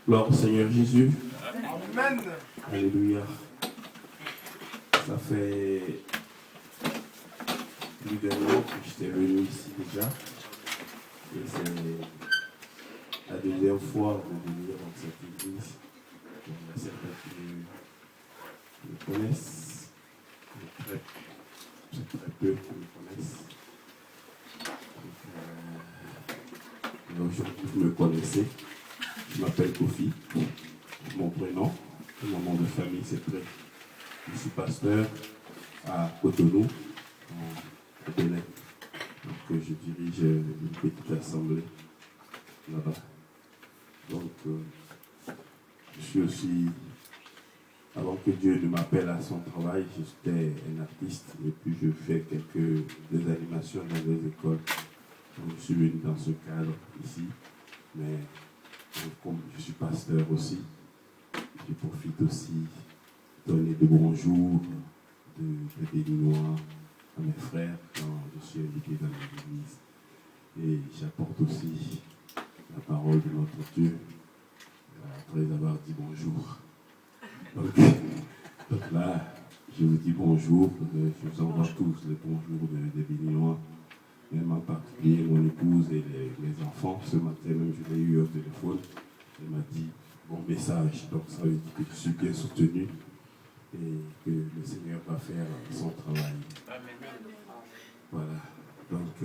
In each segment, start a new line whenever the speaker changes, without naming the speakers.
Gloire au Seigneur Jésus.
Amen.
Alléluia. Ça fait plus d'un an que j'étais venu ici déjà. Et c'est la deuxième fois de venir dans cette église. Il y a certains qui me connaissent. C'est très peu qui me connaissent. Aujourd'hui, vous me connaissez. Je m'appelle Kofi. Mon prénom, mon nom de famille, c'est Pré. Je suis pasteur à Cotonou, au Bénin. Donc, je dirige une petite assemblée là-bas. Donc, je suis aussi, avant que Dieu ne m'appelle à son travail, j'étais un artiste et puis je fais des animations dans des écoles. Donc, je suis venu dans ce cadre ici, mais comme je suis pasteur aussi, je profite aussi de donner de bonjours, de béninois à mes frères quand je suis invité dans l'église. Et j'apporte aussi la parole de notre Dieu après avoir dit bonjour. Donc là, je vous dis bonjour, je vous envoie tous les bonjours des béninois, même en particulier mon épouse et les enfants. Ce matin même, je l'ai eu au téléphone. Elle m'a dit bon message, donc ça veut dire que je suis bien soutenu et que le Seigneur va faire son travail. Voilà, donc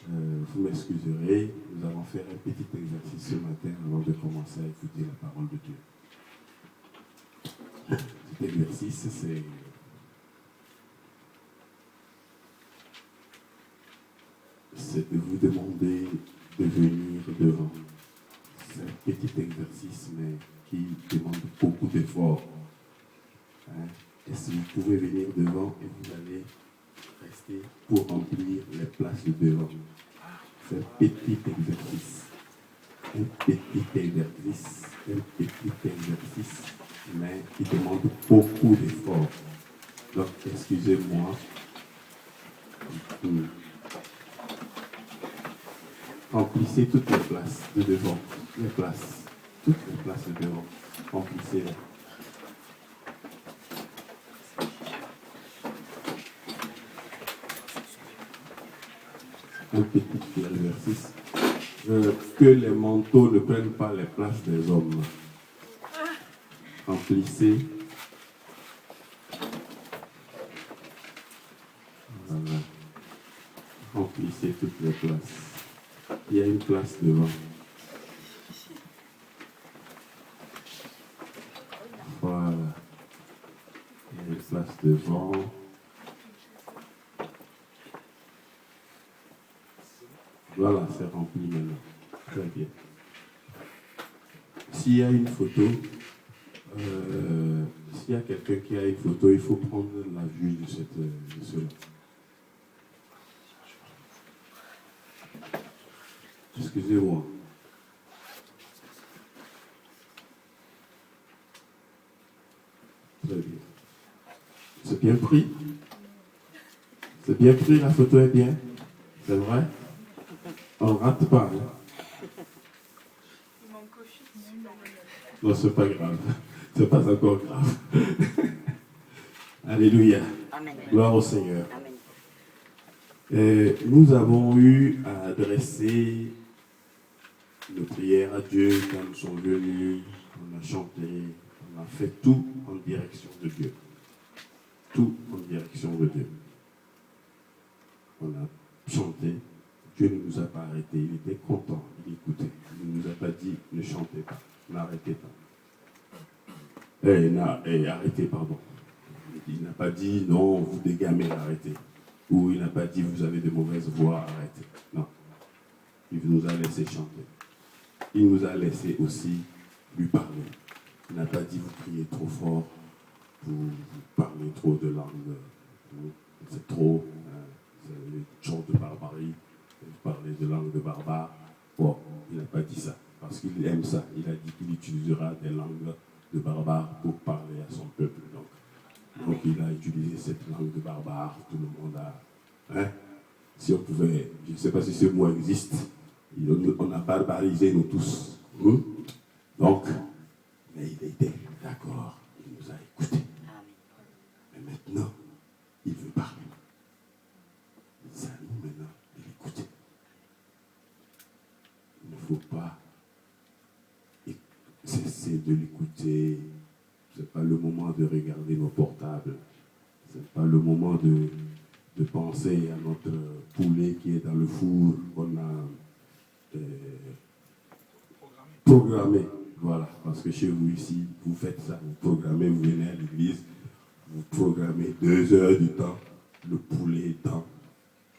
vous m'excuserez, nous allons faire un petit exercice ce matin avant de commencer à écouter la parole de Dieu. Cet exercice, c'est de vous demander de venir devant. C'est un petit exercice, mais qui demande beaucoup d'efforts. Est-ce que vous pouvez venir devant et vous allez rester pour remplir les places de devant? C'est un petit exercice. Un petit exercice, mais qui demande beaucoup d'efforts. Donc, excusez-moi. Remplissez toutes les places de devant. Toutes les places de devant. Remplissez-les. Un petit exercice. Que les manteaux ne prennent pas les places des hommes. Remplissez. Voilà. Remplissez toutes les places. Il y a une place devant. Voilà. Il y a une place devant. Voilà, c'est rempli maintenant. Très bien. S'il y a une photo, s'il y a quelqu'un qui a une photo, il faut prendre la vue de cela. Excusez-moi. Très bien. C'est bien pris? C'est bien pris, la photo est bien? C'est vrai? On ne rate pas. Non, c'est pas grave. C'est pas encore grave. Alléluia.
Amen.
Gloire au Seigneur.
Amen.
Et nous avons eu à adresser nos prières à Dieu quand nous sommes venus. On a chanté, on a fait tout en direction de Dieu. Tout en direction de Dieu. On a chanté. Dieu ne nous a pas arrêtés, il était content, il écoutait. Il ne nous a pas dit, ne chantez pas, n'arrêtez pas. Arrêtez, pardon. Il n'a pas dit, non, vous dégamez, arrêtez. Ou il n'a pas dit, vous avez de mauvaises voix, arrêtez. Non. Il nous a laissé chanter. Il nous a laissé aussi lui parler. Il n'a pas dit, vous criez trop fort, vous parlez trop de langue, c'est trop, c'est une chant de barbarie. Parler de langue de barbare. Bon, il n'a pas dit ça, parce qu'il aime ça. Il a dit qu'il utilisera des langues de barbare pour parler à son peuple. Donc il a utilisé cette langue de barbare. Tout le monde a... Si on pouvait... Je ne sais pas si ce mot existe. On a barbarisé nous tous. Donc, mais il était d'accord, il nous a écoutés. Mais maintenant, il veut parler. C'est à nous maintenant de l'écouter. Il ne faut pas cesser de l'écouter. Ce n'est pas le moment de regarder nos portables. Ce n'est pas le moment de penser à notre poulet qui est dans le four qu'on a programmé. Voilà, parce que chez vous ici, vous faites ça, vous programmez, vous venez à l'église, vous programmez 2 heures du temps, le poulet dans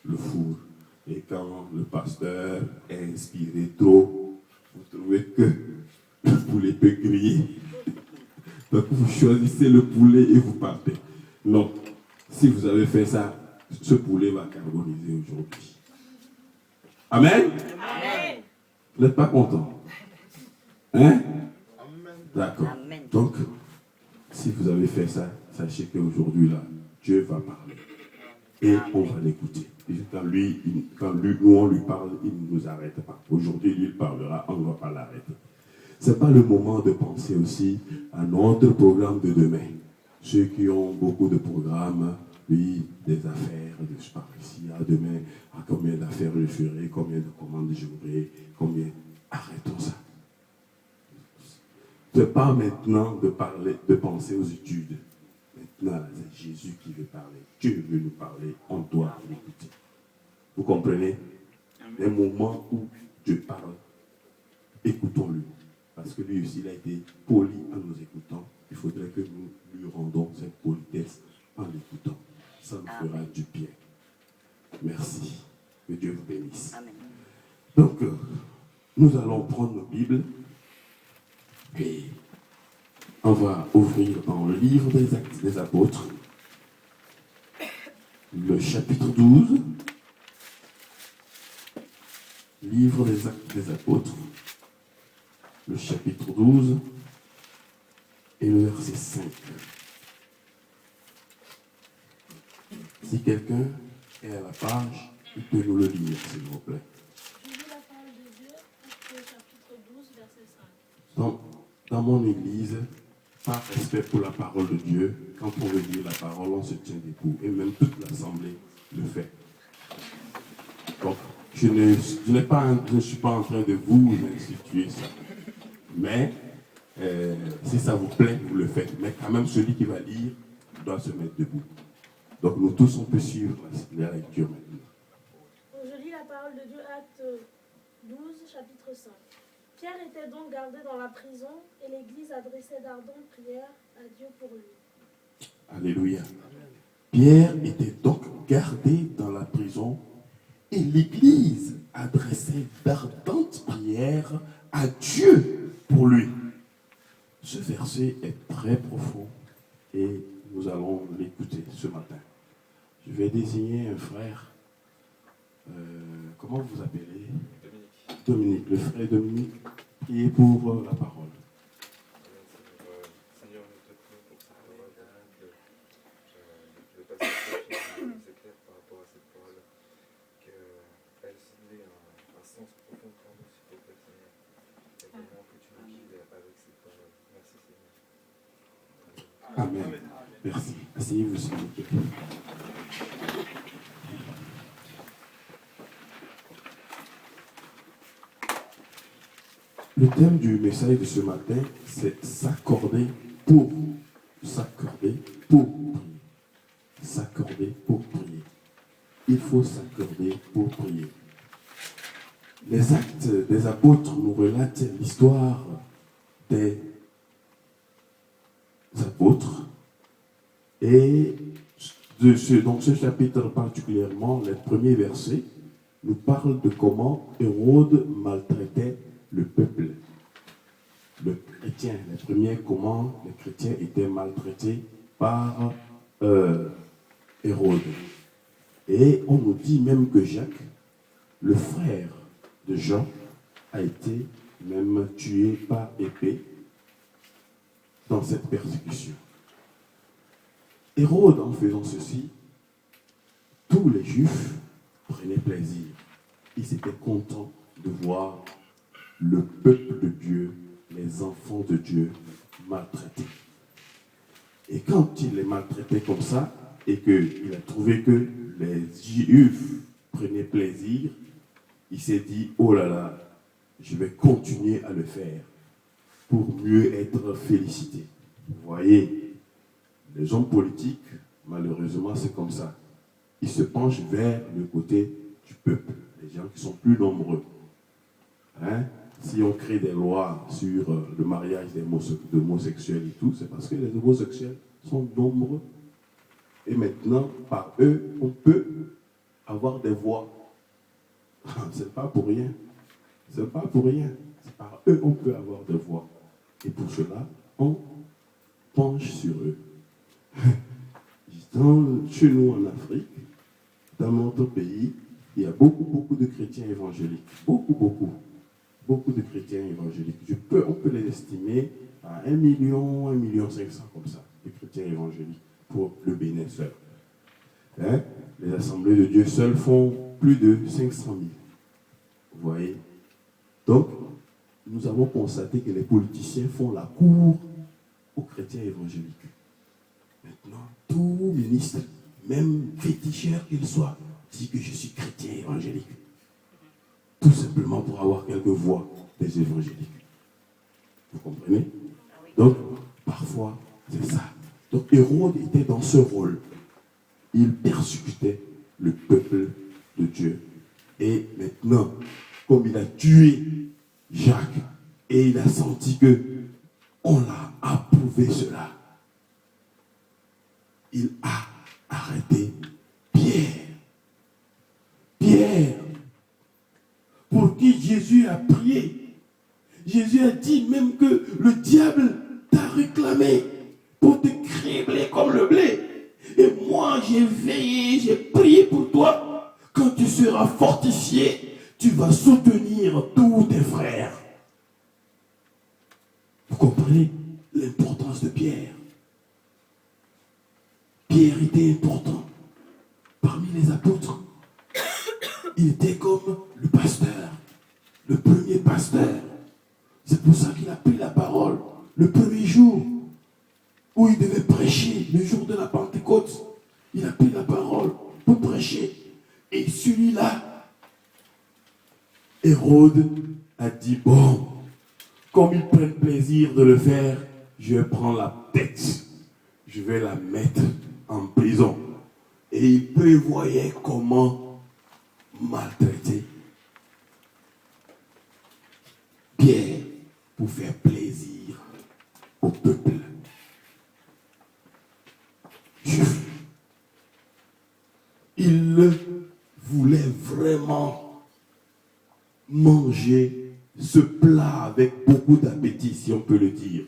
le four. Et quand le pasteur est inspiré trop, vous trouvez que le poulet peut griller. Donc vous choisissez le poulet et vous partez. Non, si vous avez fait ça, ce poulet va carboniser aujourd'hui. Amen? Amen. Vous n'êtes pas content? Hein? D'accord. Donc, si vous avez fait ça, sachez qu'aujourd'hui, là, Dieu va parler. Et on va l'écouter. Et quand nous, on lui parle, il ne nous arrête pas. Aujourd'hui, lui, il parlera, on ne va pas l'arrêter. Ce n'est pas le moment de penser aussi à notre programme de demain. Ceux qui ont beaucoup de programmes, oui, des affaires, je pars ici, à demain, à combien d'affaires je ferai, combien de commandes j'aurai, combien... Arrêtons ça. Ce n'est pas maintenant de penser aux études. Maintenant, c'est Jésus qui veut parler. Dieu veut nous parler. On doit l'écouter. Vous comprenez? Les moments où Dieu parle, écoutons-le. Parce que lui aussi, il a été poli en nous écoutant. Il faudrait que nous lui rendons cette politesse en l'écoutant. Ça nous fera du bien. Merci. Que Dieu vous bénisse. Amen. Donc, nous allons prendre nos Bibles et on va ouvrir dans le livre des Actes des Apôtres, le chapitre 12, livre des Actes des Apôtres, le chapitre 12 et le verset 5. Si quelqu'un est à la page, il peut nous le lire, s'il vous plaît.
Je lis la parole de Dieu, Actes chapitre 12, verset 5.
Dans mon église, par respect pour la parole de Dieu, quand on veut lire la parole, on se tient debout. Et même toute l'assemblée le fait. Donc, je ne suis pas en train de vous instituer ça. Mais, si ça vous plaît, vous le faites. Mais quand même, celui qui va lire doit se mettre debout. Donc, nous tous, on peut suivre la lecture maintenant.
Je lis la parole de Dieu, Acte 12, chapitre 5. Pierre était donc gardé dans la prison et l'Église adressait d'ardentes prières à Dieu pour lui.
Alléluia. Pierre était donc gardé dans la prison et l'Église adressait d'ardentes prières à Dieu pour lui. Ce verset est très profond et nous allons l'écouter ce matin. Je vais désigner un frère. Comment vous appelez? Dominique. Le frère Dominique, priez pour la parole.
Seigneur, nous te prions pour cette parole, que le passage nous éclaire par rapport à cette parole, qu'elle ait un sens profond pour nous, s'il te plaît, Seigneur. Et vraiment que tu nous guides avec cette parole. Merci, Seigneur.
Amen. Merci. Asseyez-vous, s'il vous plaît. Le thème du message de ce matin, c'est s'accorder pour prier. S'accorder pour prier. Il faut s'accorder pour prier. Les Actes des Apôtres nous relatent l'histoire des apôtres et dans ce chapitre particulièrement, les premiers versets nous parlent de comment Hérode maltraitait le peuple, le chrétien. Les premiers, comment les chrétiens étaient maltraités par Hérode. Et on nous dit même que Jacques, le frère de Jean, a été même tué par épée dans cette persécution. Hérode, en faisant ceci, tous les Juifs prenaient plaisir. Ils étaient contents de voir le peuple de Dieu, les enfants de Dieu maltraités. Et quand il les maltraitait comme ça, et qu'il a trouvé que les Juifs prenaient plaisir, il s'est dit, oh là là, je vais continuer à le faire pour mieux être félicité. Vous voyez, les hommes politiques, malheureusement, c'est comme ça. Ils se penchent vers le côté du peuple, les gens qui sont plus nombreux. Hein? Si on crée des lois sur le mariage d'homosexuels et tout, c'est parce que les homosexuels sont nombreux. Et maintenant, par eux, on peut avoir des voix. C'est pas pour rien. C'est pas pour rien. C'est par eux, on peut avoir des voix. Et pour cela, on penche sur eux. Chez nous en Afrique, dans notre pays, il y a beaucoup de chrétiens évangéliques. Beaucoup de chrétiens évangéliques. On peut les estimer à 1 million, 1,5 million comme ça, de chrétiens évangéliques pour le Bénin seul. Hein? Les assemblées de Dieu seules font plus de 500 000. Vous voyez? Donc, nous avons constaté que les politiciens font la cour aux chrétiens évangéliques. Maintenant, tout ministre, même féticheur qu'il soit, dit que je suis chrétien évangélique. Tout simplement pour avoir quelques voix des évangéliques. Vous comprenez? Donc, parfois, c'est ça. Donc, Hérode était dans ce rôle. Il persécutait le peuple de Dieu. Et maintenant, comme il a tué Jacques, et il a senti que on l'a approuvé cela, il a arrêté Pierre. Pierre, pour qui Jésus a prié. Jésus a dit même que le diable t'a réclamé pour te cribler comme le blé. Et moi, j'ai veillé, j'ai prié pour toi. Quand tu seras fortifié, tu vas soutenir tous tes frères. Vous comprenez l'importance de Pierre? Pierre était important parmi les apôtres. Il était comme le pasteur, le premier pasteur. C'est pour ça qu'il a pris la parole le premier jour où il devait prêcher, le jour de la Pentecôte. Il a pris la parole pour prêcher. Et celui-là, Hérode a dit, bon, comme ils prennent plaisir de le faire, je vais prendre la tête, je vais la mettre en prison. Et il prévoyait comment maltraiter Pierre pour faire plaisir au peuple juif. Il voulait vraiment manger ce plat avec beaucoup d'appétit, si on peut le dire,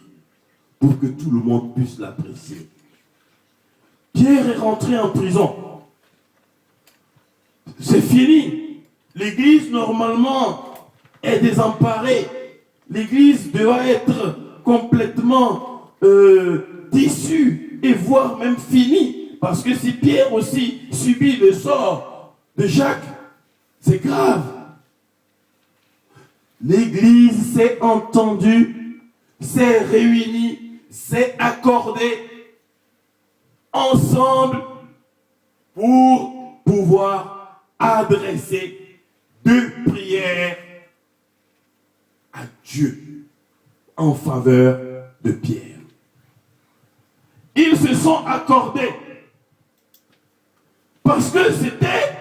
pour que tout le monde puisse l'apprécier. Pierre est rentré en prison. C'est fini. L'église, normalement, est désemparée. L'église doit être complètement dissoute et voire même finie. Parce que si Pierre aussi subit le sort de Jacques, c'est grave. L'église s'est entendue, s'est réunie, s'est accordée ensemble pour pouvoir adresser 2 prières à Dieu en faveur de Pierre. Ils se sont accordés parce que c'était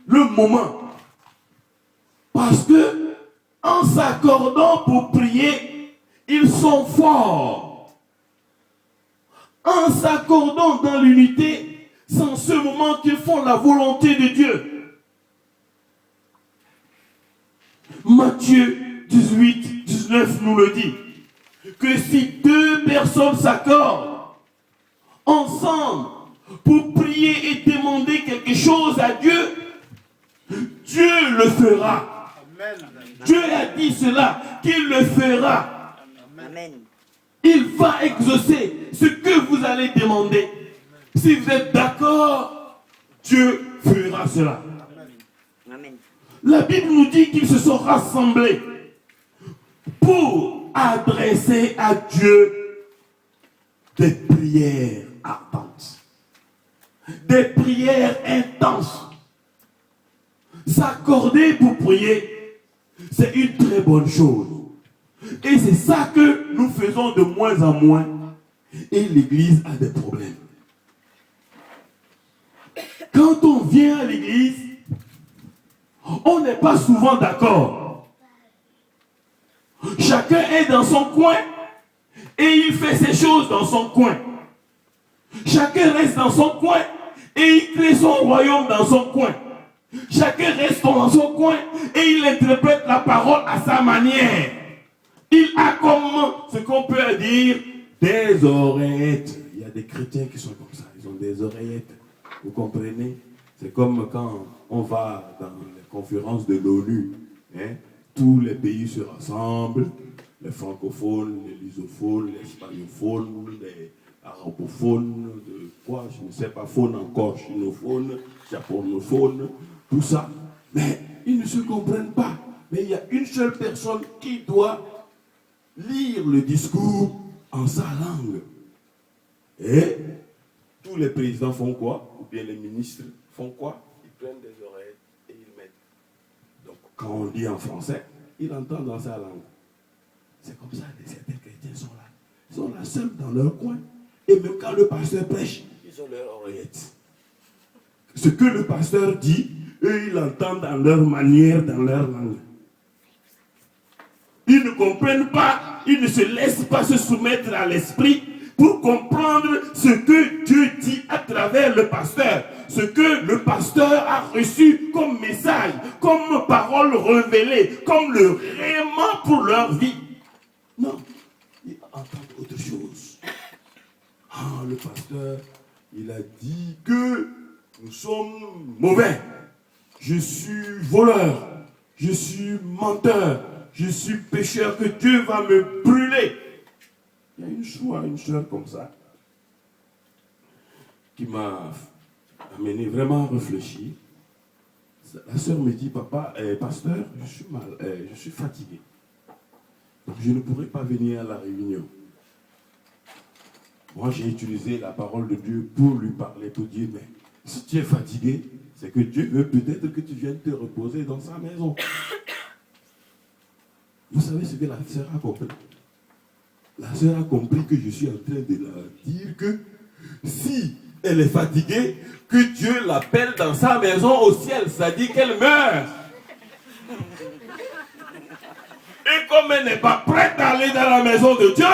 le moment. Parce que en s'accordant pour prier, ils sont forts. En s'accordant dans l'unité, c'est en ce moment qu'ils font la volonté de Dieu. Matthieu 18, 19 nous le dit. Que si 2 personnes s'accordent ensemble pour prier et demander quelque chose à Dieu, Dieu le fera. Amen. Dieu a dit cela, qu'il le fera. Amen. Il va exaucer ce que vous allez demander. Si vous êtes d'accord, Dieu fera cela. Amen. La Bible nous dit qu'ils se sont rassemblés pour adresser à Dieu des prières ardentes, des prières intenses. S'accorder pour prier, c'est une très bonne chose. Et c'est ça que nous faisons de moins en moins. Et l'Église a des problèmes. Quand on vient à l'Église, on n'est pas souvent d'accord. Chacun est dans son coin et il fait ses choses dans son coin. Chacun reste dans son coin et il crée son royaume dans son coin. Chacun reste dans son coin et il interprète la parole à sa manière. Il a comme ce qu'on peut dire des oreillettes. Il y a des chrétiens qui sont comme ça, ils ont des oreillettes. Vous comprenez? C'est comme quand on va dans les conférences de l'ONU. Hein? Tous les pays se rassemblent, les francophones, les lusophones, les hispanophones, les arabophones, quoi, je ne sais pas, phones encore, chinophones, japonophones, tout ça. Mais ils ne se comprennent pas. Mais il y a une seule personne qui doit lire le discours en sa langue. Et tous les présidents font quoi? Ou bien les ministres font quoi? Ils prennent des oreilles et ils mettent. Donc quand on dit en français, il entend dans sa langue. C'est comme ça que certains chrétiens sont là. Ils sont là seuls dans leur coin. Et même quand le pasteur prêche, ils ont leurs oreillettes. Ce que le pasteur dit, eux, ils l'entendent dans leur manière, dans leur langue. Ils ne comprennent pas, ils ne se laissent pas se soumettre à l'esprit pour comprendre ce que Dieu dit à travers le pasteur, ce que le pasteur a reçu comme message, comme parole révélée, comme le réellement pour leur vie. Non, ils entendent autre chose. Ah, le pasteur, il a dit que nous sommes mauvais. Je suis voleur, je suis menteur, je suis pécheur, que Dieu va me brûler. Il y a une soeur comme ça, qui m'a amené vraiment à réfléchir. La soeur me dit, papa, pasteur, je suis fatigué. Donc je ne pourrai pas venir à la réunion. Moi, j'ai utilisé la parole de Dieu pour lui parler, pour dire, mais si tu es fatigué, c'est que Dieu veut peut-être que tu viennes te reposer dans sa maison. Vous savez ce que la sœur a compris? La sœur a compris que je suis en train de la dire que si elle est fatiguée, que Dieu l'appelle dans sa maison au ciel, ça dit qu'elle meurt. Et comme elle n'est pas prête à aller dans la maison de Dieu,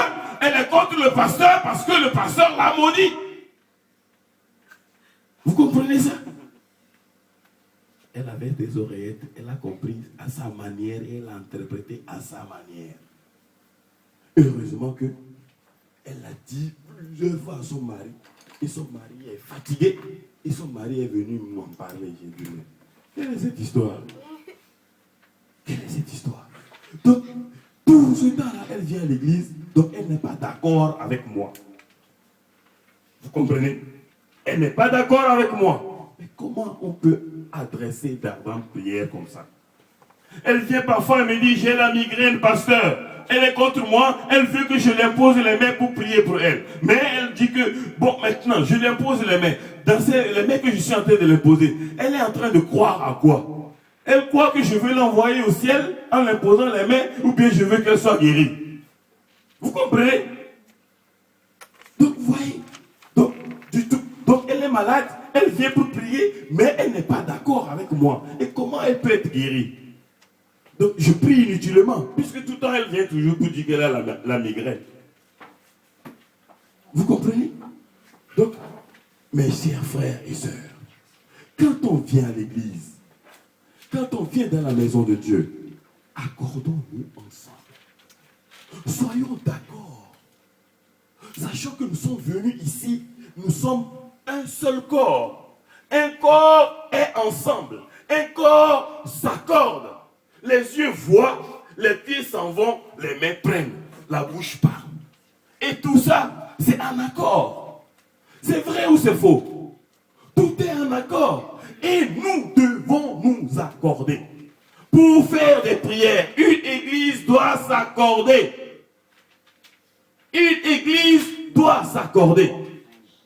elle est contre le pasteur parce que le pasteur l'a maudit. Vous comprenez ça? Elle avait des oreillettes, elle a compris à sa manière et elle a interprété à sa manière. Heureusement que elle a dit plusieurs fois à son mari, et son mari est fatigué, et son mari est venu m'en parler. J'ai dit, mais quelle est cette histoire? Quelle est cette histoire? Donc, tout ce temps-là, elle vient à l'église, donc elle n'est pas d'accord avec moi. Vous comprenez? Elle n'est pas d'accord avec moi. Mais comment on peut adresser d'ardentes prières comme ça? Elle vient parfois et me dit, j'ai la migraine, pasteur. Elle est contre moi, elle veut que je lui impose les mains pour prier pour elle. Mais elle dit que, bon, maintenant, je lui impose les mains. Dans les mains que je suis en train de lui poser, elle est en train de croire à quoi? Elle croit que je veux l'envoyer au ciel en l'imposant les mains, ou bien je veux qu'elle soit guérie. Vous comprenez? Donc, vous voyez, donc elle est malade, elle vient pour prier, mais elle n'est pas d'accord avec moi. Et comment elle peut être guérie? Donc je prie inutilement, puisque tout le temps elle vient toujours pour dire qu'elle a la migraine. Vous comprenez? Donc, mes chers frères et sœurs, quand on vient à l'église, quand on vient dans la maison de Dieu, accordons-nous ensemble. Soyons d'accord. Sachant que nous sommes venus ici, nous sommes un seul corps. Un corps est ensemble. Un corps s'accorde. Les yeux voient, les pieds s'en vont, les mains prennent, la bouche parle. Et tout ça, c'est en accord. C'est vrai ou c'est faux? Tout est en accord. Et nous devons nous accorder. Pour faire des prières, une église doit s'accorder.
Une église doit s'accorder.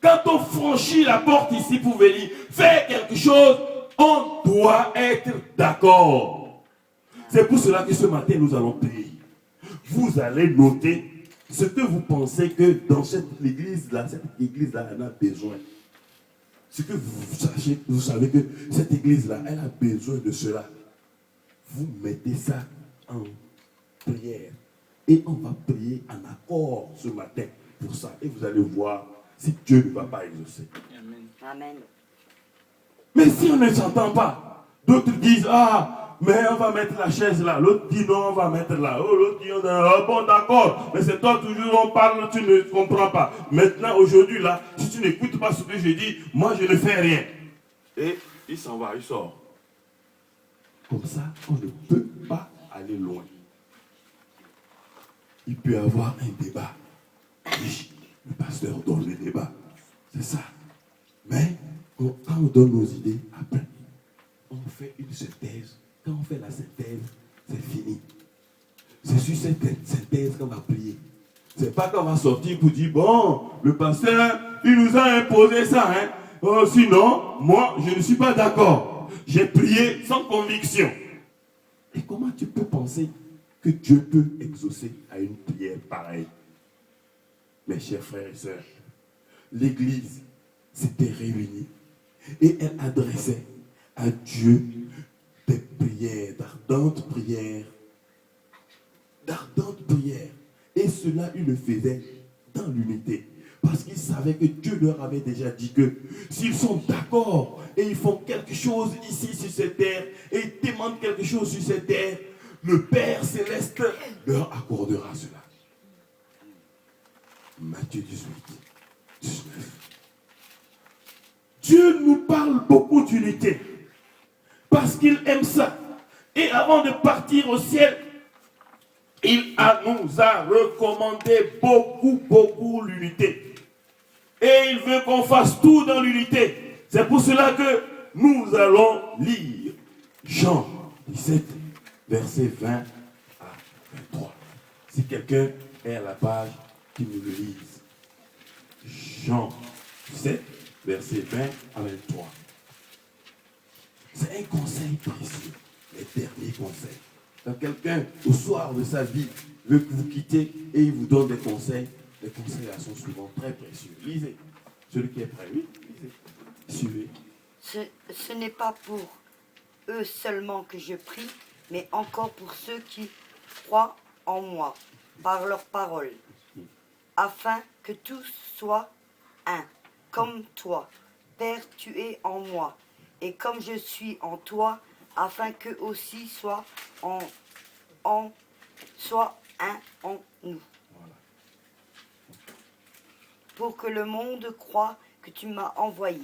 Quand on franchit la porte ici pour venir faire quelque chose, on doit être d'accord. C'est pour cela que ce matin, nous allons prier. Vous allez noter ce que vous pensez que dans cette église-là, elle a besoin. Ce que vous savez que cette église-là, elle a besoin de cela. Vous mettez ça en prière. Et on va prier en accord ce matin pour ça. Et vous allez voir si Dieu ne va pas exaucer.
Amen.
Mais si on ne s'entend pas, d'autres disent, ah, mais on va mettre la chaise là. L'autre dit non, on va mettre là. Oh, l'autre dit, oh, bon, d'accord. Mais c'est toi toujours, on parle, tu ne comprends pas. Maintenant, aujourd'hui là, si tu n'écoutes pas ce que je dis, moi je ne fais rien. Et il s'en va, il sort. Comme ça, on ne peut pas aller loin. Il peut y avoir un débat. Oui, le pasteur donne le débat. C'est ça. Mais quand on donne nos idées, après, on fait une synthèse. Quand on fait la synthèse, c'est fini. C'est sur cette synthèse qu'on va prier. C'est pas qu'on va sortir pour dire, bon, le pasteur, il nous a imposé ça. Hein? Oh, sinon, moi, je ne suis pas d'accord. J'ai prié sans conviction. Et comment tu peux penser que Dieu peut exaucer à une prière pareille? Mes chers frères et sœurs, l'Église s'était réunie et elle adressait à Dieu des prières, d'ardentes prières. Et cela, il le faisait dans l'unité. Parce qu'ils savaient que Dieu leur avait déjà dit que s'ils sont d'accord et ils font quelque chose ici sur cette terre et ils demandent quelque chose sur cette terre, le Père Céleste leur accordera cela. Matthieu 18, 19. Dieu nous parle beaucoup d'unité parce qu'il aime ça. Et avant de partir au ciel, il nous a recommandé beaucoup l'unité. Et il veut qu'on fasse tout dans l'unité. C'est pour cela que nous allons lire Jean 17, verset 20 à 23. Si quelqu'un est à la page, qu'il nous le lise. Jean 17, verset 20 à 23. C'est un conseil précieux, le dernier conseil. Quand quelqu'un, au soir de sa vie, veut que vous quittez et il vous donne des conseils, les conseils là sont souvent très précieux. Lisez. Celui qui est prêt, oui, lisez. Suivez.
Ce n'est pas pour eux seulement que je prie, mais encore pour ceux qui croient en moi, par leur parole, afin que tous soient un, comme toi, Père, tu es en moi, et comme je suis en toi, afin qu'eux aussi soient un en nous.
Voilà.
Pour que le monde croie que tu m'as envoyé.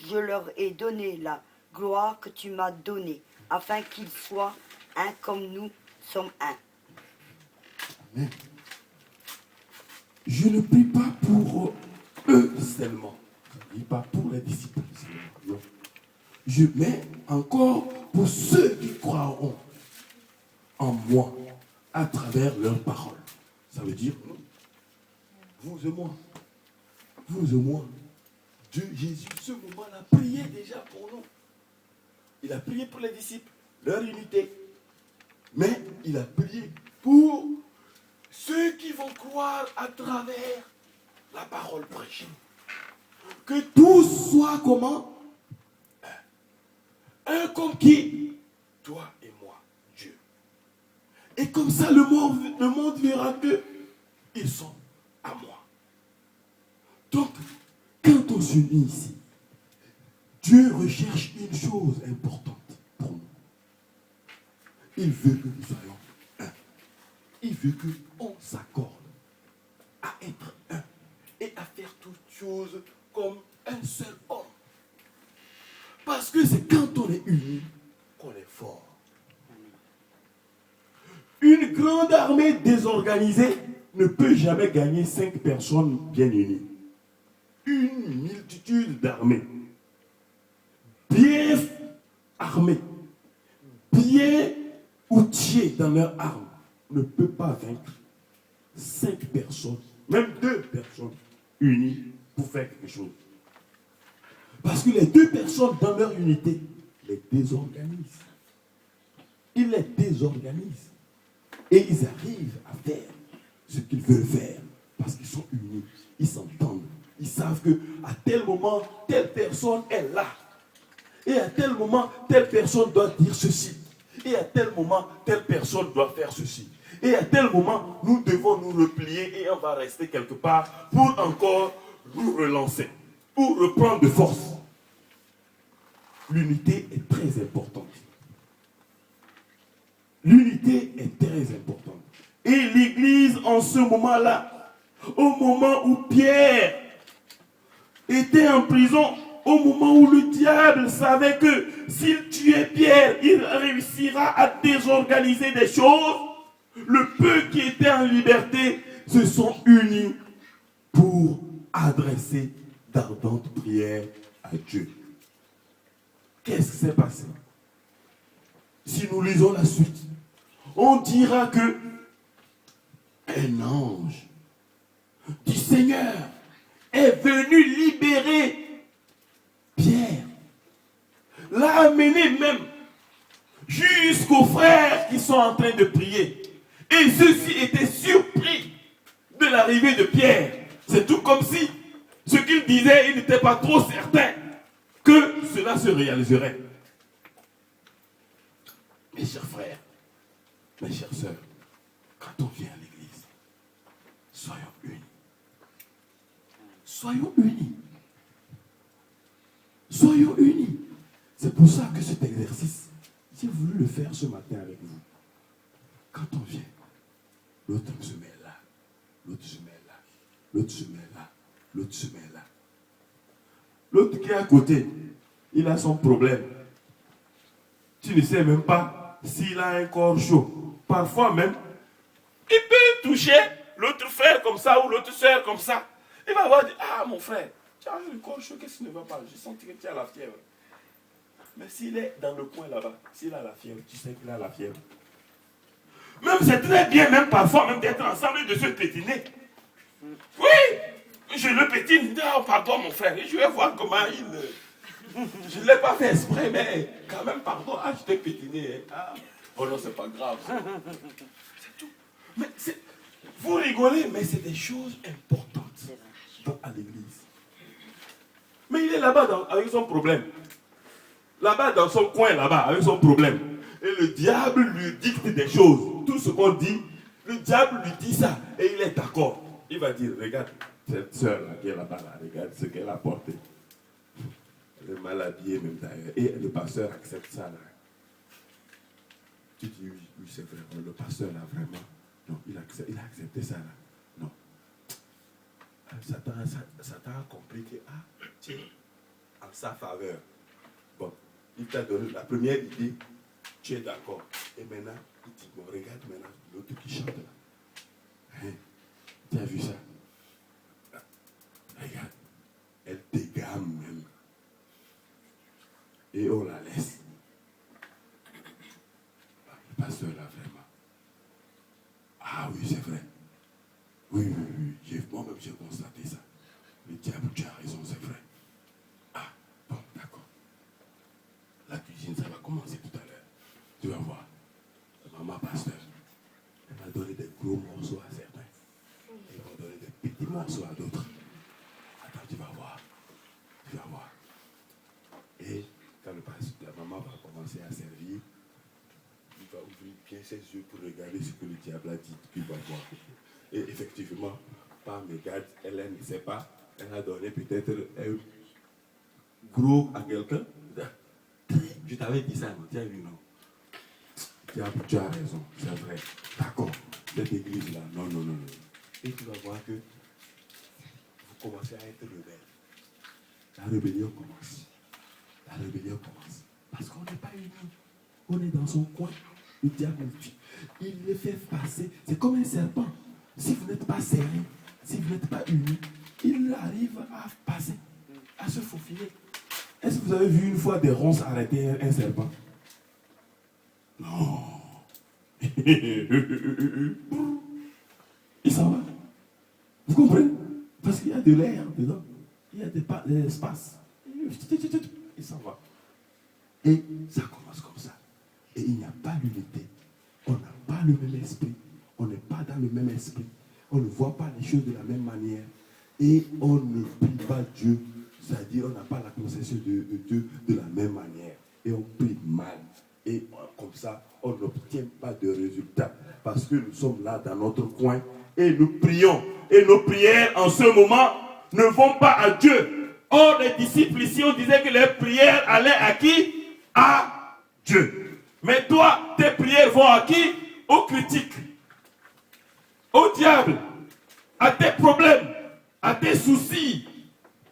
Je leur ai donné la gloire que tu m'as donnée, afin qu'ils soient un comme nous sommes un.
Amen. Je ne prie pas pour eux seulement. Je ne prie pas pour les disciples seulement. Non. Je mets encore pour ceux qui croiront en moi à travers leurs paroles. Ça veut dire vous et moi. Vous et moi. Dieu, Jésus, ce moment-là, priait déjà pour nous. Il a prié pour les disciples, leur unité. Mais il a prié pour ceux qui vont croire à travers la parole prêchée. Que tous soient comment? Un comme qui? Toi et moi, Dieu. Et comme ça, le monde verra qu'ils sont à moi. Donc, quand on s'unit ici, Dieu recherche une chose importante pour nous. Il veut que nous soyons un. Il veut qu'on s'accorde à être un et à faire toutes choses comme un seul homme. Parce que c'est quand on est unis qu'on est fort. Une grande armée désorganisée ne peut jamais gagner 5 personnes bien unies. Une multitude d'armées, bien armées, bien outillées dans leurs armes, ne peut pas vaincre 5 personnes, même 2 personnes unies pour faire quelque chose. Parce que les 2 personnes dans leur unité les désorganisent. Ils les désorganisent. Et ils arrivent à faire ce qu'ils veulent faire. Parce qu'ils sont unis. Ils s'entendent. Ils savent qu'à tel moment, telle personne est là. Et à tel moment, telle personne doit dire ceci. Et à tel moment, telle personne doit faire ceci. Et à tel moment, nous devons nous replier et on va rester quelque part pour encore nous relancer. Pour reprendre de force. L'unité est très importante. L'unité est très importante. Et l'Église, en ce moment-là, au moment où Pierre était en prison, au moment où le diable savait que s'il tuait Pierre, il réussira à désorganiser des choses, le peu qui était en liberté se sont unis pour adresser d'ardentes prières à Dieu. Qu'est-ce qui s'est passé? Si nous lisons la suite, on dira que un ange du Seigneur est venu libérer Pierre, l'a amené même jusqu'aux frères qui sont en train de prier. Et ceux-ci étaient surpris de l'arrivée de Pierre. C'est tout comme si ce qu'il disait, il n'était pas trop certain que cela se réaliserait. Mes chers frères, mes chères sœurs, quand on vient à l'église, soyons unis. Soyons unis. Soyons unis. C'est pour ça que cet exercice, j'ai voulu le faire ce matin avec vous. Quand on vient, l'autre se met là, l'autre se met là, l'autre se met là, l'autre se met là. L'autre qui est à côté, il a son problème. Tu ne sais même pas s'il a un corps chaud. Parfois même, il peut toucher l'autre frère comme ça ou l'autre soeur comme ça. Il va voir dire, ah mon frère, tu as un corps chaud, qu'est-ce qui ne va pas? Je sens que tu as la fièvre. Mais s'il est dans le coin là-bas, s'il a la fièvre, tu sais qu'il a la fièvre. Même c'est très bien, même parfois, même d'être ensemble et de se pétiner. Oui, je le pétine. Oh, pardon mon frère, je vais voir comment il... Je ne l'ai pas fait exprès, mais quand même, pardon. Ah, je t'ai pétiné. Ah. Oh non, c'est pas grave. C'est tout. Mais vous rigolez, mais c'est des choses importantes à l'église. Mais il est là-bas avec son problème. Là-bas, dans son coin, là-bas, avec son problème. Et le diable lui dicte des choses. Tout ce qu'on dit, le diable lui dit ça. Et il est d'accord. Il va dire, regarde, cette soeur-là qui est là-bas, là, regarde ce qu'elle a porté. Elle est mal habillée même d'ailleurs. Et le pasteur accepte ça là. Tu dis oui, c'est vrai. Le pasteur là, vraiment. Non, il a accepté ça là. Non. Satan a compris que, ah, tiens, en sa faveur. Bon, il t'a donné la première idée, tu es d'accord. Et maintenant, il dit, bon, regarde maintenant l'autre qui chante là. Hein? Tu as vu ça? Regarde, elle dégamme même. Et on la laisse. Le pasteur là, vraiment. Ah oui, c'est vrai. Oui. Moi-même, j'ai constaté ça. Le diable, tu as raison, c'est vrai. Ah, bon, d'accord. La cuisine, ça va commencer tout à l'heure. Tu vas voir. Maman pasteur, elle va donner des gros morceaux à certains. Elle va donner des petits morceaux à d'autres. Attends, tu vas voir. Tu vas voir. Et quand la maman va commencer à servir, il va ouvrir bien ses yeux pour regarder ce que le diable a dit qu'il va voir. Et effectivement, par mégarde, elle ne sait pas. Elle a donné peut-être un gros à quelqu'un. Je t'avais dit ça, non? Tu as vu, non? Tu as raison, c'est vrai. D'accord, cette église-là, non. Et tu vas voir que vous commencez à être rebelle. La rébellion commence. Parce qu'on n'est pas unis. On est dans son coin. Le diable, il le fait passer. C'est comme un serpent. Si vous n'êtes pas serré, si vous n'êtes pas unis, il arrive à passer, à se faufiler. Est-ce que vous avez vu une fois des ronces arrêter un serpent? Non. Il s'en va. Vous comprenez? Parce qu'il y a de l'air dedans. Il y a de l'espace. Il s'en va. Et ça commence comme ça. Et il n'y a pas l'unité. On n'a pas le même esprit. On n'est pas dans le même esprit. On ne voit pas les choses de la même manière. Et on ne prie pas Dieu. C'est-à-dire, on n'a pas la conception de Dieu de la même manière. Et on prie mal. Et comme ça, on n'obtient pas de résultat. Parce que nous sommes là dans notre coin. Et nous prions. Et nos prières en ce moment ne vont pas à Dieu. Or, les disciples ici, on disait que les prières allaient à qui? À Dieu. Mais toi, tes prières vont à qui? Aux critiques, au diable, à tes problèmes, à tes soucis.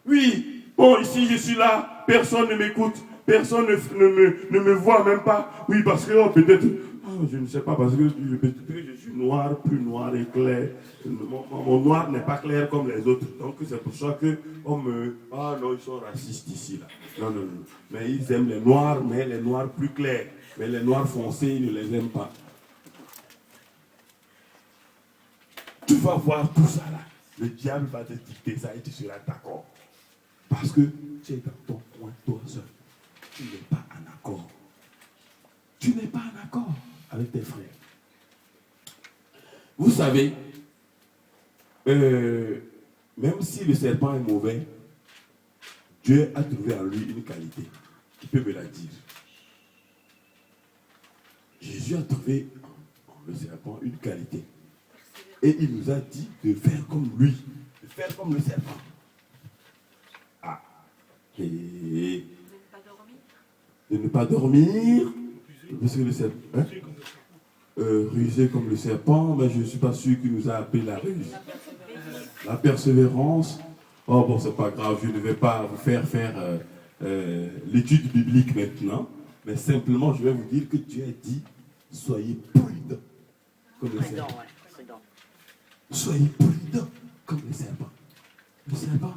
Oui, bon, ici je suis là, personne ne m'écoute, personne ne me voit même pas. Oui, parce que peut-être, je ne sais pas, parce que je suis noir, plus noir et clair. Mon noir n'est pas clair comme les autres. Donc c'est pour ça qu'on me... Ah non, ils sont racistes ici, là. Non, non, non. Mais ils aiment les noirs, mais les noirs plus clairs. Mais les noirs foncés, ils ne les aiment pas. Tu vas voir tout ça là. Le diable va te dicter ça et tu seras d'accord. Parce que tu es dans ton coin, toi seul. Tu n'es pas en accord. Tu n'es pas en accord avec tes frères. Vous savez, même si le serpent est mauvais, Dieu a trouvé en lui une qualité. Qui peut me la dire? Jésus a trouvé en le serpent une qualité. Et il nous a dit de faire comme lui, de faire comme le serpent. Ah. Et de ne pas dormir. Parce que le serpent. Hein? Ruser comme le serpent, mais je ne suis pas sûr qu'il nous a appelé la ruse. La persévérance. Oh bon, c'est pas grave, je ne vais pas vous faire l'étude biblique maintenant, mais simplement je vais vous dire que Dieu a dit soyez prudents comme le serpent. Soyez prudents comme le serpent. Le serpent,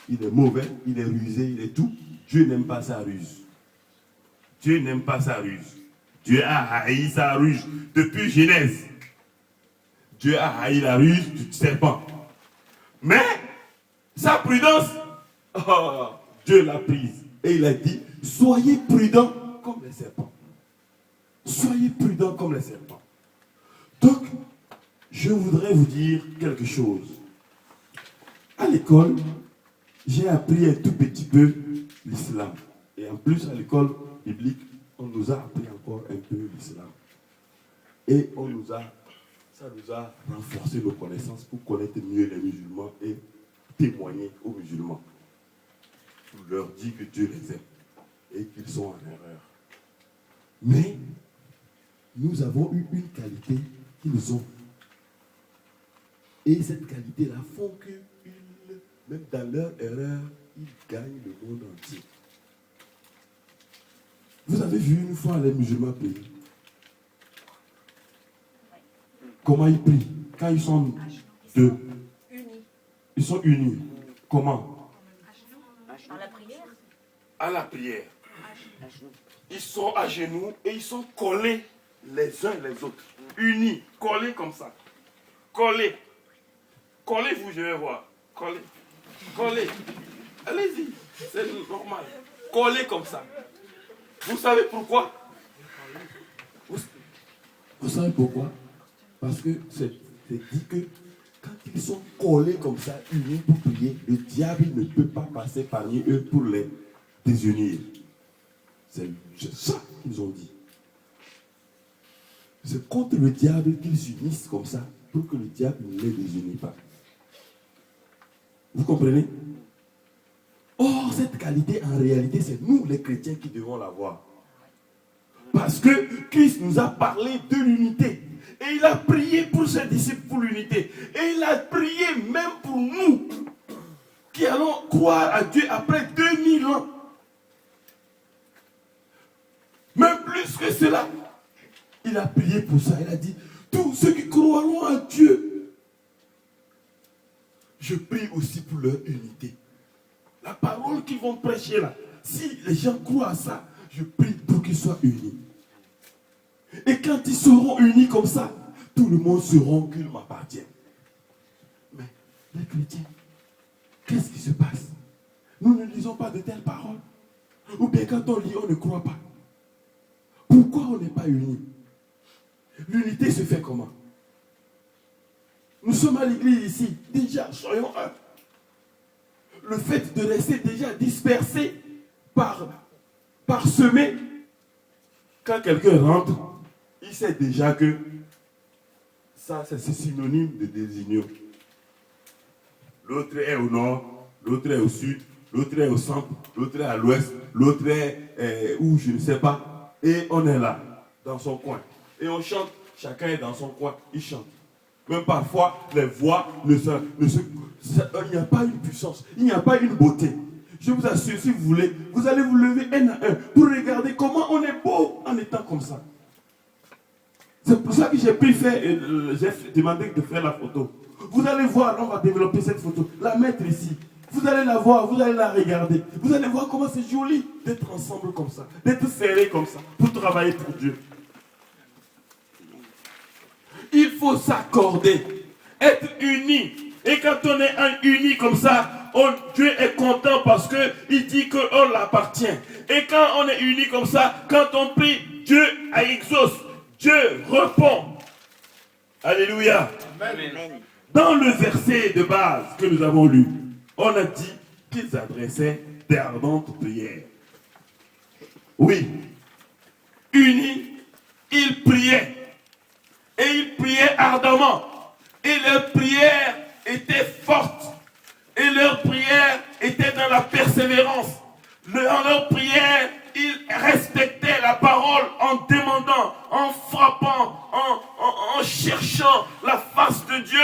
il est mauvais, il est rusé, il est tout. Dieu n'aime pas sa ruse. Dieu n'aime pas sa ruse. Dieu a haï sa ruse depuis Genèse. Dieu a haï la ruse du serpent. Mais sa prudence, oh, Dieu l'a prise. Et il a dit, soyez prudents comme les serpents. Soyez prudents comme les serpents. Donc, je voudrais vous dire quelque chose. À l'école, j'ai appris un tout petit peu l'islam. Et en plus, à l'école biblique, on nous a appris encore un peu l'islam. Et ça nous a renforcé nos connaissances pour connaître mieux les musulmans et témoigner aux musulmans. Pour leur dire que Dieu les aime et qu'ils sont en erreur. Mais nous avons eu une qualité qu'ils ont. Et cette qualité-là font que, même dans leur erreur, ils gagnent le monde entier. Vous avez vu une fois les musulmans prier? Comment ils prient? Quand ils sont deux. Ils sont unis. Comment?
À la prière.
À la prière. Ils sont à genoux et ils sont collés les uns les autres. Unis, collés comme ça. Collés. Collez-vous, je vais voir. Collez. Collez. Allez-y. C'est normal. Collez comme ça. Vous savez pourquoi? Vous savez pourquoi? Parce que c'est dit que quand ils sont collés comme ça, unis pour prier, le diable ne peut pas passer parmi eux pour les désunir. C'est ça qu'ils ont dit. C'est contre le diable qu'ils s'unissent comme ça, pour que le diable ne les désunit pas. Vous comprenez? Or, cette qualité, en réalité, c'est nous, les chrétiens, qui devons l'avoir. Parce que Christ nous a parlé de l'unité. Et il a prié pour ses disciples pour l'unité. Et il a prié même pour nous, qui allons croire à Dieu après 2000 ans. Même plus que cela. Il a prié pour ça. Il a dit, tous ceux qui croiront à Dieu, je prie aussi pour leur unité. La parole qu'ils vont prêcher là, si les gens croient à ça, je prie pour qu'ils soient unis. Et quand ils seront unis comme ça, tout le monde saura qu'ils m'appartiennent. les chrétiens, qu'est-ce qui se passe? Nous ne lisons pas de telles paroles. Ou bien quand on lit, on ne croit pas. Pourquoi on n'est pas unis? L'unité se fait comment? Nous sommes à l'église ici, déjà, soyons un. Le fait de rester déjà dispersé, parsemé, quand quelqu'un rentre, il sait déjà que ça, c'est synonyme de désunion. L'autre est au nord, l'autre est au sud, l'autre est au centre, l'autre est à l'ouest, l'autre est où je ne sais pas. Et on est là, dans son coin. Et on chante, chacun est dans son coin, il chante. Même parfois, les voix il n'y a pas une puissance, il n'y a pas une beauté. Je vous assure, si vous voulez, vous allez vous lever un à un pour regarder comment on est beau en étant comme ça. C'est pour ça que j'ai demandé de faire la photo. Vous allez voir, on va développer cette photo, la mettre ici. Vous allez la voir, vous allez la regarder. Vous allez voir comment c'est joli d'être ensemble comme ça, d'être serrés comme ça, pour travailler pour Dieu. Il faut s'accorder, être unis. Et quand on est unis comme ça, Dieu est content parce qu'il dit qu'on l'appartient. Et quand on est unis comme ça, quand on prie, Dieu exauce, Dieu répond. Alléluia.
Amen.
Dans le verset de base que nous avons lu, on a dit qu'ils adressaient d'ardentes prières. Oui, unis, ils priaient. Et ils priaient ardemment. Et leur prière était forte. Et leur prière était dans la persévérance. Dans leur prière, ils respectaient la parole en demandant, en frappant, en cherchant la face de Dieu.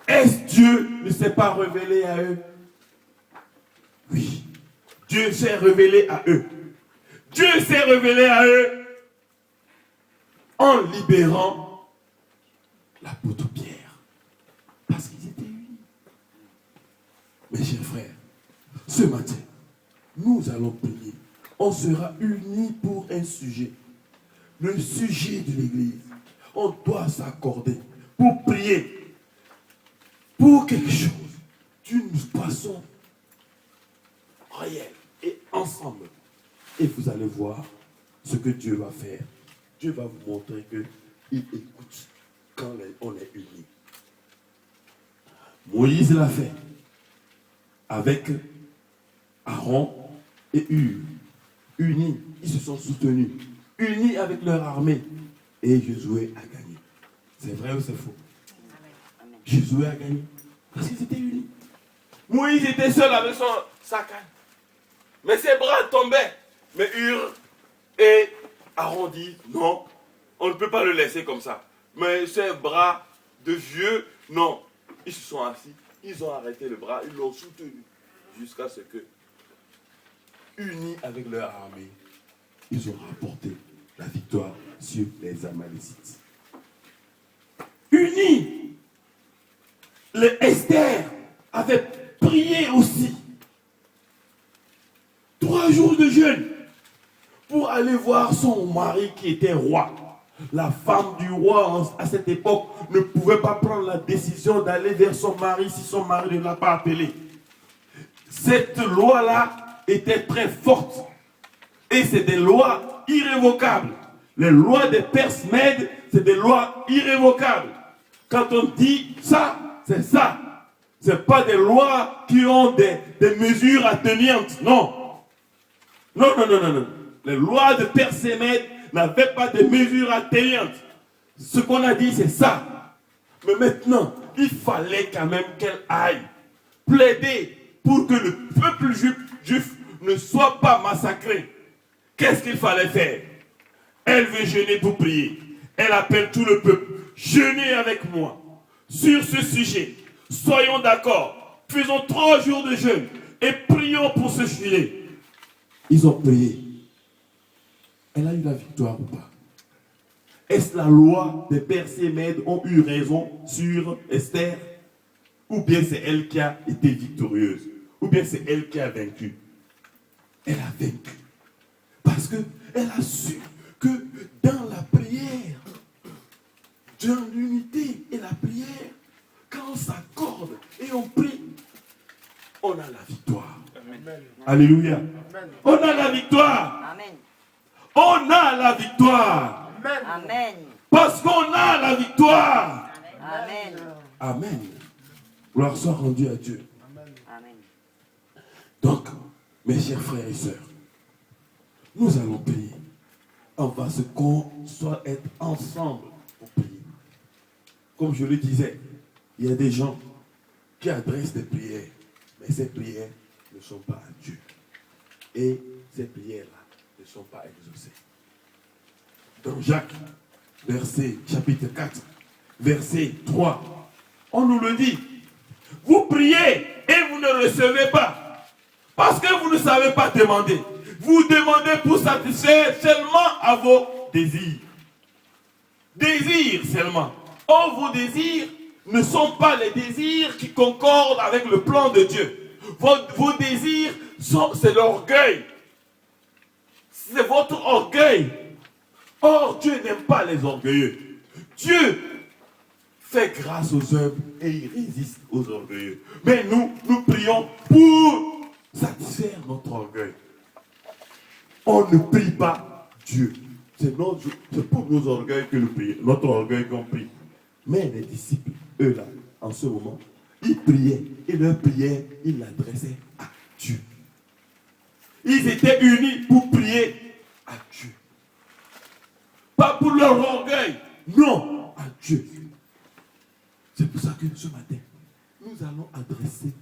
Est-ce Dieu ne s'est pas révélé à eux? Oui. Dieu s'est révélé à eux. Dieu s'est révélé à eux en libérant l'apôtre Pierre. Parce qu'ils étaient unis. Mes chers frères, ce matin, nous allons prier. On sera unis pour un sujet. Le sujet de l'Église. On doit s'accorder pour prier pour quelque chose d'une façon réelle et ensemble. Et vous allez voir ce que Dieu va faire. Dieu va vous montrer qu'il écoute quand on est unis. Moïse l'a fait avec Aaron et Hur. Unis, ils se sont soutenus. Unis avec leur armée. Et Josué a gagné. C'est vrai ou c'est faux? Josué a gagné. Parce qu'ils étaient unis. Moïse était seul avec sa canne. Mais ses bras tombaient. Mais Hur et Aaron dit, non, on ne peut pas le laisser comme ça. Mais ses bras de vieux, non. Ils se sont assis, ils ont arrêté le bras, ils l'ont soutenu. Jusqu'à ce que, unis avec leur armée, ils ont rapporté la victoire sur les Amalécites. Unis, Esther avait prié aussi. 3 jours de jeûne pour aller voir son mari qui était roi. La femme du roi, à cette époque, ne pouvait pas prendre la décision d'aller vers son mari si son mari ne l'a pas appelé. Cette loi-là était très forte. Et c'est des lois irrévocables. Les lois des Perses Mèdes, c'est des lois irrévocables. Quand on dit ça, c'est ça. Ce n'est pas des lois qui ont des mesures attenantes. Non. Non, non, non, non, non. Les lois de Perses et Mèdes n'avaient pas de mesures attenantes. Ce qu'on a dit, c'est ça. Mais maintenant, il fallait quand même qu'elle aille plaider pour que le peuple juif ne soit pas massacré. Qu'est-ce qu'il fallait faire? Elle veut jeûner pour prier. Elle appelle tout le peuple. Jeûnez avec moi sur ce sujet. Soyons d'accord. Faisons 3 jours de jeûne et prions pour ce sujet. Ils ont prié. Elle a eu la victoire ou pas? Est-ce la loi des Perses et Mèdes ont eu raison sur Esther? Ou bien c'est elle qui a été victorieuse? Ou bien c'est elle qui a vaincu? Elle a vaincu. Parce qu'elle a su que dans la prière, dans l'unité et la prière, quand Alléluia. On a la victoire.
Amen.
On a la victoire.
Amen.
Parce qu'on a la victoire.
Amen.
Amen. Gloire soit rendue à Dieu.
Amen.
Donc, mes chers frères et sœurs, nous allons prier. On va se être ensemble pour prier. Comme je le disais, il y a des gens qui adressent des prières, mais ces prières ne sont pas à Dieu. Et ces prières-là ne sont pas exaucées. Dans Jacques, chapitre 4, verset 3, on nous le dit. Vous priez et vous ne recevez pas. Parce que vous ne savez pas demander. Vous demandez pour satisfaire seulement à vos désirs. Désirs seulement. Or, vos désirs ne sont pas les désirs qui concordent avec le plan de Dieu. Vos désirs, c'est l'orgueil. C'est votre orgueil. Or, Dieu n'aime pas les orgueilleux. Dieu fait grâce aux humbles et il résiste aux orgueilleux. Mais nous prions pour satisfaire notre orgueil. On ne prie pas Dieu. C'est pour nos orgueils que nous prions, notre orgueil qu'on prie. Mais les disciples, eux là, en ce moment, ils priaient. Et leur prière, ils l'adressaient à Dieu. Ils étaient unis pour prier à Dieu. Pas pour leur orgueil. Non, à Dieu. C'est pour ça que ce matin, nous allons adresser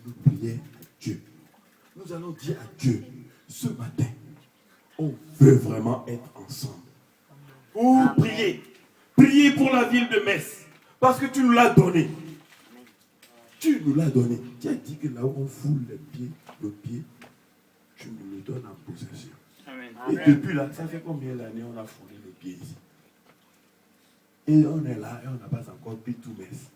nos prières à Dieu. Nous allons dire à Dieu, ce matin, on veut vraiment être ensemble. Pour prier. Prier pour la ville de Metz. Parce que tu nous l'as donné. Tu nous l'as donné. Tu as dit que là où on foule nos pieds, tu nous le donnes en possession. Amen. Et depuis là, ça fait combien d'années on a foulé les pieds ici? Et on est là et on n'a pas encore pris tout Metz.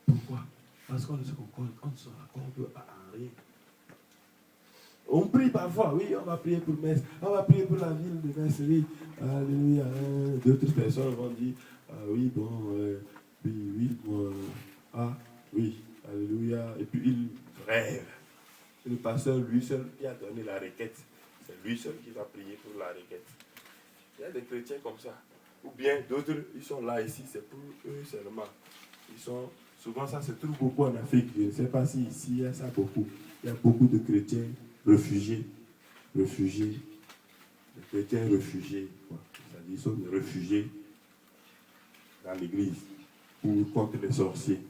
Pourquoi? Parce qu'on ne se raccorde à rien. On prie parfois, oui, on va prier pour Metz, on va prier pour la ville de Metz, oui, alléluia. D'autres personnes vont dire, oui, bon, oui, alléluia. Et puis ils rêvent. C'est le pasteur lui seul qui a donné la requête. C'est lui seul qui va prier pour la requête. Il y a des chrétiens comme ça. Ou bien d'autres, ils sont là ici, c'est pour eux seulement. Souvent ça se trouve beaucoup en Afrique. Je ne sais pas si ici il y a ça beaucoup. Il y a beaucoup de chrétiens réfugiés. Les chrétiens réfugiés, quoi. C'est-à-dire ils sont des réfugiés dans l'église contre les sorciers.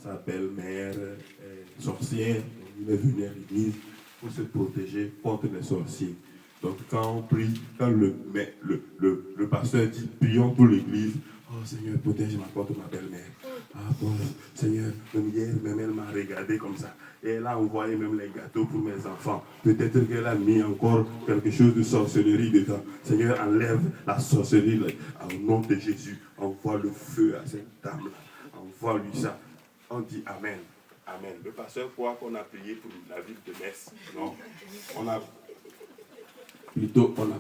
Sa belle-mère est sorcière, il est venu à l'église pour se protéger contre les sorciers. Donc quand on prie, quand le pasteur dit prions pour l'église, oh Seigneur, protège-moi contre ma belle-mère. Ah bon, Seigneur, hier même elle m'a regardé comme ça. Et elle a envoyé même les gâteaux pour mes enfants. Peut-être qu'elle a mis encore quelque chose de sorcellerie dedans. Seigneur, enlève la sorcellerie au nom de Jésus. Envoie le feu à cette dame-là. Envoie-lui ça. On dit Amen. Amen. Le pasteur croit qu'on a prié pour la ville de Metz. Non. On a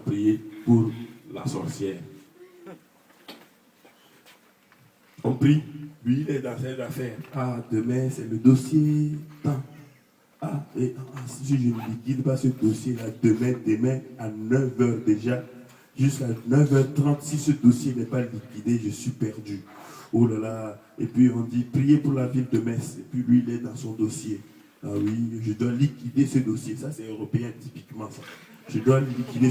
prié pour la sorcière. On prie. Lui, il est dans ses affaires. Ah, demain, c'est le dossier tant. Si je ne liquide pas ce dossier-là, demain, à 9h déjà, jusqu'à 9h30, si ce dossier n'est pas liquidé, je suis perdu. Oh là là. Et puis on dit, priez pour la ville de Metz. Et puis lui, il est dans son dossier. Ah oui, je dois liquider ce dossier. Ça, c'est européen, typiquement, ça. Je dois liquider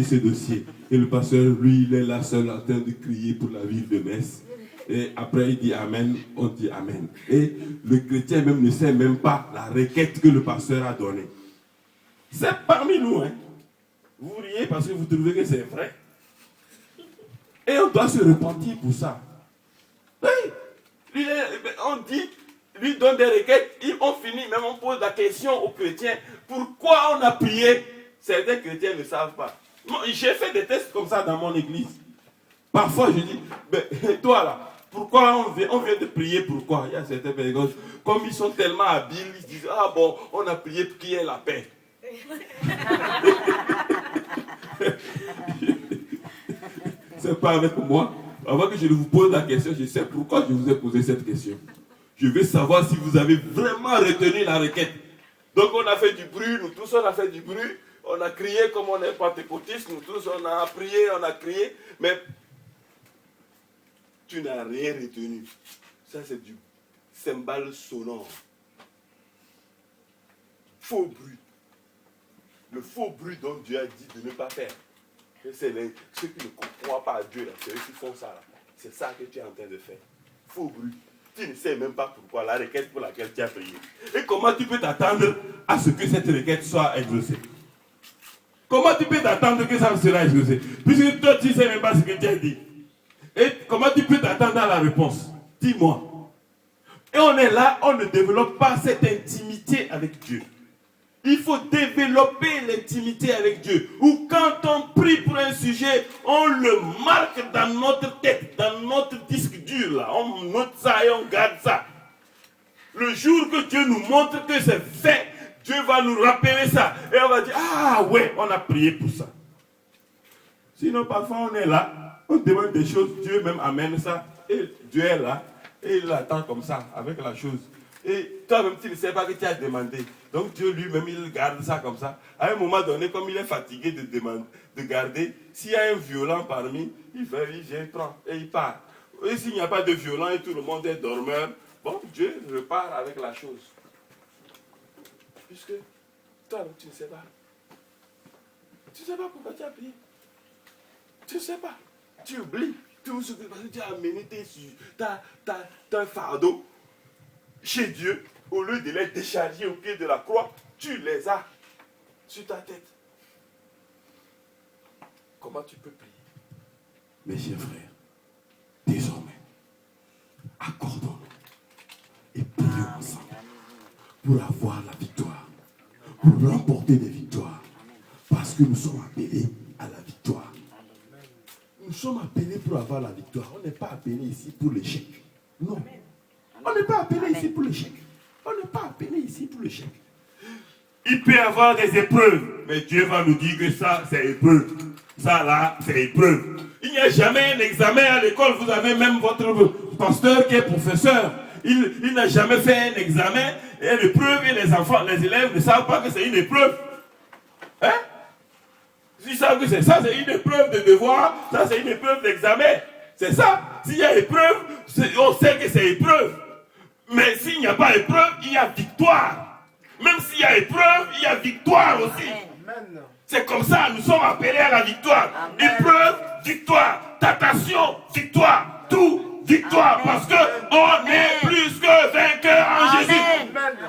ce dossier. Et le pasteur, lui, il est là seul en train de crier pour la ville de Metz. Et après, il dit Amen, on dit Amen. Et le chrétien même ne sait même pas la requête que le pasteur a donnée. C'est parmi nous, hein. Vous riez parce que vous trouvez que c'est vrai. Et on doit se repentir pour ça. Oui, on dit, lui donne des requêtes, on finit, même on pose la question aux chrétiens, pourquoi on a prié? Certains chrétiens ne savent pas. J'ai fait des tests comme ça dans mon église. Parfois je dis, toi là, pourquoi on vient de prier, pourquoi? Il y a certains personnes, comme ils sont tellement habiles, ils disent, ah bon, on a prié pour qu'il y ait la paix. C'est pas avec moi. Avant que je vous pose la question, je sais pourquoi je vous ai posé cette question. Je veux savoir si vous avez vraiment retenu la requête. Donc on a fait du bruit, nous tous on a fait du bruit. On a crié comme on est pentecôtistes, nous tous on a prié, on a crié. Mais tu n'as rien retenu. Ça c'est du cymbale sonore. Faux bruit. Le faux bruit dont Dieu a dit de ne pas faire. C'est ceux qui ne croient pas à Dieu, là, c'est eux qui font ça. Là. C'est ça que tu es en train de faire. Faux bruit. Tu ne sais même pas pourquoi la requête pour laquelle tu as prié. Et comment tu peux t'attendre à ce que cette requête soit exaucée? Comment tu peux t'attendre que ça sera exaucé? Puisque toi tu ne sais même pas ce que tu as dit. Et comment tu peux t'attendre à la réponse? Dis-moi. Et on est là, on ne développe pas cette intimité avec Dieu. Il faut développer l'intimité avec Dieu. Ou quand on prie pour un sujet, on le marque dans notre tête, dans notre disque dur. Là. On note ça et on garde ça. Le jour que Dieu nous montre que c'est fait, Dieu va nous rappeler ça. Et on va dire, ah ouais, on a prié pour ça. Sinon, parfois, on est là, on demande des choses, Dieu même amène ça. Et Dieu est là, et il attend comme ça, avec la chose. Et toi-même, tu ne sais pas que tu as demandé. Donc Dieu lui-même, il garde ça comme ça. À un moment donné, comme il est fatigué de garder, s'il y a un violent parmi, il fait, je prends, et il part. Et s'il n'y a pas de violent et tout le monde est dormeur, bon, Dieu repart avec la chose. Puisque toi, tu ne sais pas. Tu ne sais pas pourquoi tu as prié. Tu ne sais pas. Tu oublies tout ce que tu as amené ta fardeau chez Dieu. Au lieu de les décharger au pied de la croix, tu les as sur ta tête. Comment tu peux prier?
Mes chers frères, désormais, accordons-nous et prions ensemble pour avoir la victoire, pour remporter des victoires, parce que nous sommes appelés à la victoire. Nous sommes appelés pour avoir la victoire. On n'est pas appelés ici pour l'échec. Non. On n'est pas appelés ici pour l'échec. On n'est pas appelés ici pour l'échec. Il peut y avoir des épreuves, mais Dieu va nous dire que ça, c'est épreuve. Ça, là, c'est épreuve. Il n'y a jamais un examen à l'école. Vous avez même votre pasteur qui est professeur. Il n'a jamais fait un examen et une épreuve et les enfants, les élèves ne savent pas que c'est une épreuve. Hein? Ils savent que c'est ça, c'est une épreuve de devoir, ça c'est une épreuve d'examen. C'est ça. S'il y a épreuve, on sait que c'est épreuve. Mais s'il n'y a pas épreuve, il y a victoire. Même s'il y a épreuve, il y a victoire aussi. Amen. C'est comme ça, nous sommes appelés à la victoire. Amen. Épreuve, victoire. Tentation, victoire. Tout, victoire. Amen. Parce qu'on est plus que vainqueurs en Jésus.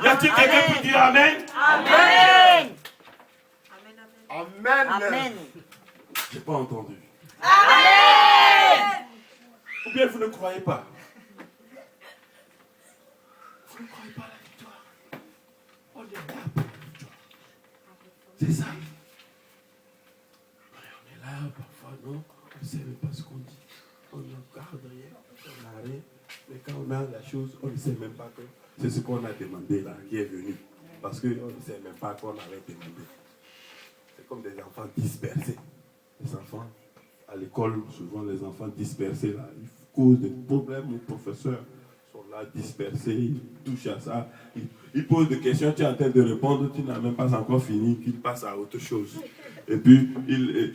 Y a-t-il quelqu'un qui dit Amen?
Amen.
Amen.
Amen.
Je n'ai pas entendu.
Amen.
Ou bien vous ne croyez pas. Vous ne croyez pas à la victoire. On est là pour la victoire. C'est ça. On est là, parfois, non. On ne sait même pas ce qu'on dit. On ne garde rien. On n'a rien. Mais quand on a la chose, on ne sait même pas que c'est ce qu'on a demandé là, qui est venu. Parce qu'on ne sait même pas qu'on avait demandé. C'est comme des enfants dispersés. Les enfants, à l'école, souvent les enfants dispersés, là, ils causent des problèmes aux professeurs. Ils sont là dispersés, ils touchent à ça. Ils posent des questions, tu es en train de répondre, tu n'as même pas encore fini, qu'ils passent à autre chose. Et puis, ils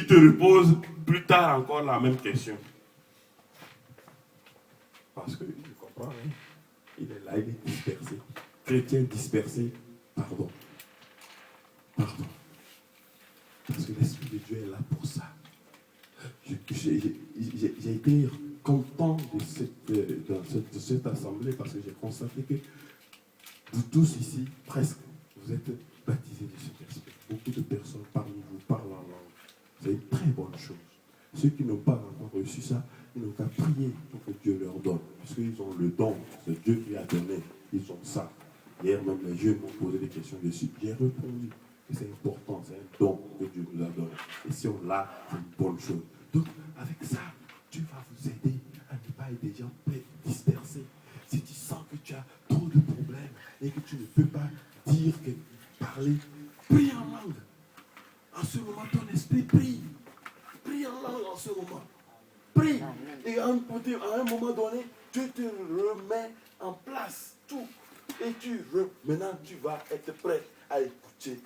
te reposent plus tard encore la même question. Parce qu'il comprend, hein? Il est là, il est dispersé. Chrétien dispersé, pardon. Pardon. Parce que l'Esprit de Dieu est là pour ça. J'ai été content de cette assemblée parce que j'ai constaté que vous tous ici, presque, vous êtes baptisés de cet esprit. Beaucoup de personnes parmi vous parlent en langue. C'est une très bonne chose. Ceux qui n'ont pas encore reçu ça, ils n'ont qu'à prier pour que Dieu leur donne. Puisqu'ils ont le don, c'est Dieu qui a donné. Ils ont ça. Hier même, les jeunes m'ont posé des questions dessus. J'ai répondu. C'est important, c'est un don que Dieu nous a donné. Et si on l'a, c'est une bonne chose. Donc, avec ça, Dieu va vous aider à ne pas être des gens dispersés. Si tu sens que tu as trop de problèmes et que tu ne peux pas dire, parler, prie en langue. En ce moment, ton esprit prie. Prie en langue en ce moment. Prie. Et à un moment donné, Dieu te remet en place tout.
Et maintenant tu vas être prêt à écouter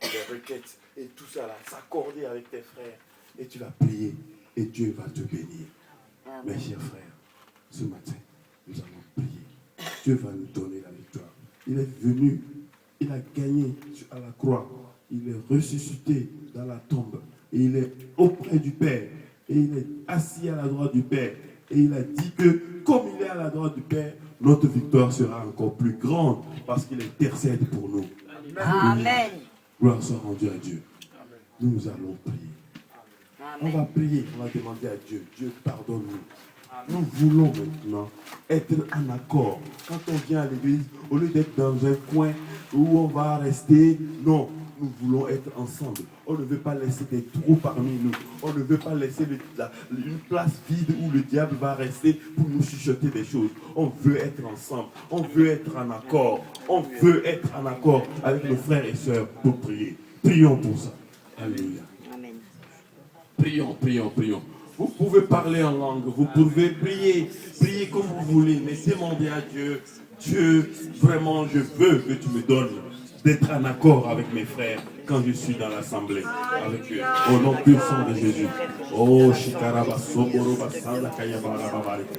les requêtes et tout ça là, s'accorder avec tes frères. Et tu vas prier et Dieu va te bénir. Mes chers frères, ce matin, nous allons prier. Dieu va nous donner la victoire. Il est venu, il a gagné à la croix. Il est ressuscité dans la tombe. Et il est auprès du Père. Et il est assis à la droite du Père. Et il a dit que, comme il est à la droite du Père, notre victoire sera encore plus grande parce qu'il intercède pour nous.
Amen.
Gloire soit rendue à Dieu. Nous allons prier. On va prier, on va demander à Dieu. Dieu, pardonne-nous. Nous voulons maintenant être en accord. Quand on vient à l'église, au lieu d'être dans un coin où on va rester, non, nous voulons être ensemble. On ne veut pas laisser des trous parmi nous. On ne veut pas laisser une place vide où le diable va rester pour nous chuchoter des choses. On veut être ensemble. On veut être en accord. On veut être en accord avec nos frères et sœurs pour prier. Prions pour ça. Alléluia.
Amen.
Prions, prions, prions. Vous pouvez parler en langue, vous pouvez prier, prier comme vous voulez, mais demandez à Dieu, Dieu, vraiment, je veux que tu me donnes d'être en accord avec mes frères quand je suis dans l'assemblée avec eux. Au nom puissant de Jésus. Oh, Shikaraba Soboro Basanda Kayabara Babarika.